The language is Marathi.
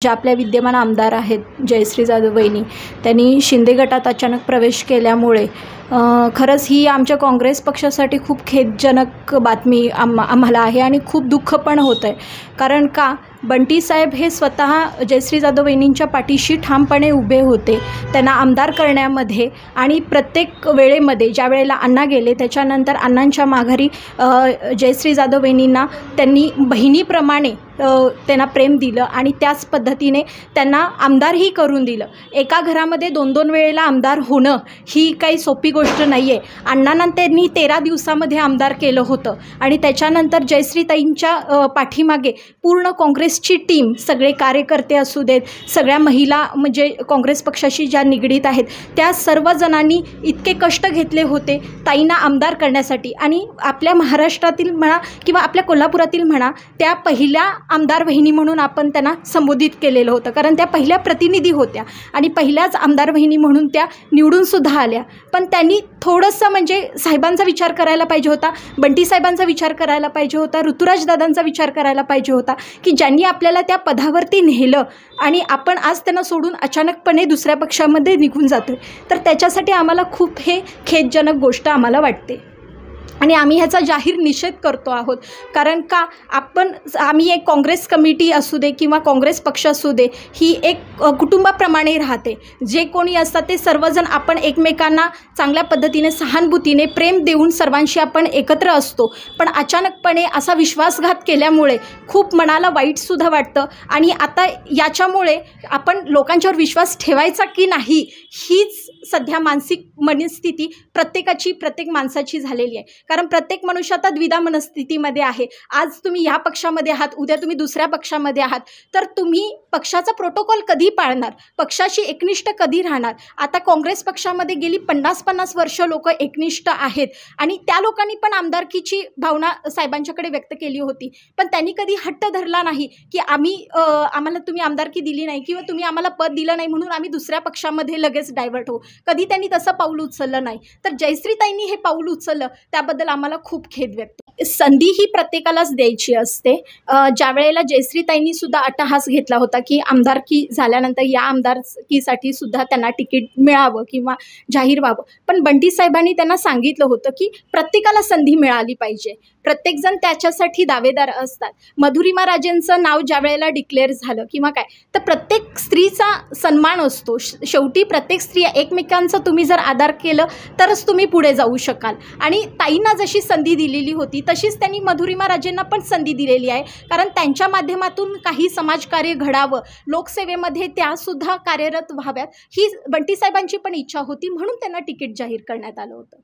ज्या आपल्या विद्यमान आमदार आहेत जयश्री जाधव वहिनी, त्यांनी शिंदे गटात अचानक प्रवेश केल्यामुळे खरंच ही आमच्या काँग्रेस पक्षासाठी खूप खेदजनक बातमी आम्हाला आहे आणि खूप दुःख पण होतं आहे. कारण का बंटी साहेब हे स्वतः जयश्री जाधव वहिनींच्या पाठीशी ठामपणे उभे होते त्यांना आमदार करण्यामध्ये. आणि प्रत्येक वेळेमध्ये ज्या वेळेला अण्णा गेले त्याच्यानंतर अण्णांच्या माघारी जयश्री जाधव वहिनींना त्यांनी बहिणीप्रमाणे त्यांना प्रेम दिलं आणि त्याच पद्धतीने त्यांना आमदारही करून दिलं. एका घरामध्ये 2-2 वेळेला आमदार होणं ही काही सोपी गोष्ट नाही आहे. अण्णांना त्यांनी 13 दिवसामध्ये आमदार केलं होतं आणि त्याच्यानंतर जयश्रीताईंच्या पाठीमागे पूर्ण काँग्रेसची टीम, सगळे कार्यकर्ते असू देत, सगळ्या महिला म्हणजे काँग्रेस पक्षाशी ज्या निगडीत आहेत त्या सर्वजणांनी इतके कष्ट घेतले होते ताईंना आमदार करण्यासाठी. आणि आपल्या महाराष्ट्रातील म्हणा किंवा आपल्या कोल्हापुरातील म्हणा त्या पहिल्या आमदार बहिणी म्हणून आपण त्यांना संबोधित केलेलं होतं, कारण त्या पहिल्या प्रतिनिधी होत्या आणि पहिल्याच आमदार बहिणी म्हणून त्या निवडूनसुद्धा आल्या. पण त्यांनी थोडंसं म्हणजे साहेबांचा विचार करायला पाहिजे होता, बंटी साहेबांचा विचार करायला पाहिजे होता, ऋतुराज दादांचा विचार करायला पाहिजे होता की ज्यांनी आपल्याला त्या पदावरती नेलं आणि आपण आज त्यांना सोडून अचानकपणे दुसऱ्या पक्षामध्ये निघून जातो. तर त्याच्यासाठी आम्हाला खूप हे खेदजनक गोष्ट आम्हाला वाटते आणि आम्ही ह्याचा जाहीर निषेध करतो आहोत. कारण का आम्ही एक काँग्रेस कमिटी असू दे किंवा काँग्रेस पक्ष असू दे, ही एक कुटुंबाप्रमाणे राहते. जे कोणी असतात ते सर्वजण आपण एकमेकांना चांगल्या पद्धतीने सहानुभूतीने प्रेम देऊन सर्वांशी आपण एकत्र असतो. पण अचानकपणे असा विश्वासघात केल्यामुळे खूप मनाला वाईटसुद्धा वाटतं आणि आता याच्यामुळे आपण लोकांच्यावर विश्वास ठेवायचा की नाही हीच सध्या मानसिक मनस्थिती प्रत्येक माणसाची झालेली आहे. कारण प्रत्येक मनुष्य आता द्विधा मनस्थितीमध्ये आहे. आज तुम्ही ह्या पक्षामध्ये आहात, उद्या तुम्ही दुसऱ्या पक्षामध्ये आहात, तर तुम्ही पक्षाचा प्रोटोकॉल कधी पाळणार, पक्षाशी एकनिष्ठ कधी राहणार. आता काँग्रेस पक्षामध्ये गेली 50-50 वर्ष लोक एकनिष्ठ आहेत आणि त्या लोकांनी पण आमदारकीची भावना साहेबांच्याकडे व्यक्त केली होती. पण त्यांनी कधी हट्ट धरला नाही की आम्हाला तुम्ही आमदारकी दिली नाही किंवा तुम्ही आम्हाला पद दिलं नाही म्हणून आम्ही दुसऱ्या पक्षामध्ये लगेच डायव्हर्ट होऊ. कधी त्यांनी तसं पाऊल उचललं नाही. तर जयश्रीताईंनी हे पाऊल उचललं त्याबद्दल आम्हाला खूप खेद व्यक्त. संधी ही प्रत्येकालाच द्यायची असते. ज्या वेळेला जयश्रीताईंनी सुद्धा अट्टहास घेतला होता की आमदारकी झाल्यानंतर या आमदारकीसाठी सुद्धा त्यांना तिकीट मिळावं किंवा जाहीर व्हावं. पण बंटी साहेबांनी त्यांना सांगितलं होतं की प्रत्येकाला संधी मिळाली पाहिजे, प्रत्येकजण त्याच्यासाठी दावेदार असतात. मधुरिमा राजेंचं नाव ज्या वेळेला डिक्लेअर झालं किंवा काय, तर प्रत्येक स्त्रीचा सन्मान असतो. शेवटी प्रत्येक स्त्री एकमेकांचं तुम्ही जर आदर केलं तरच तुम्ही पुढे जाऊ शकाल. आणि ताईंना जशी संधी दिलेली होती तशीच त्यांनी मधुरिमा राजेंना पण संधी दिलेली आहे. कारण त्यांच्या माध्यमातून काही समाजकार्य घडावं, लोकसेवेमध्ये त्यासुद्धा कार्यरत व्हाव्यात ही बंटी साहेबांची पण इच्छा होती, म्हणून त्यांना तिकीट जाहीर करण्यात आलं होतं.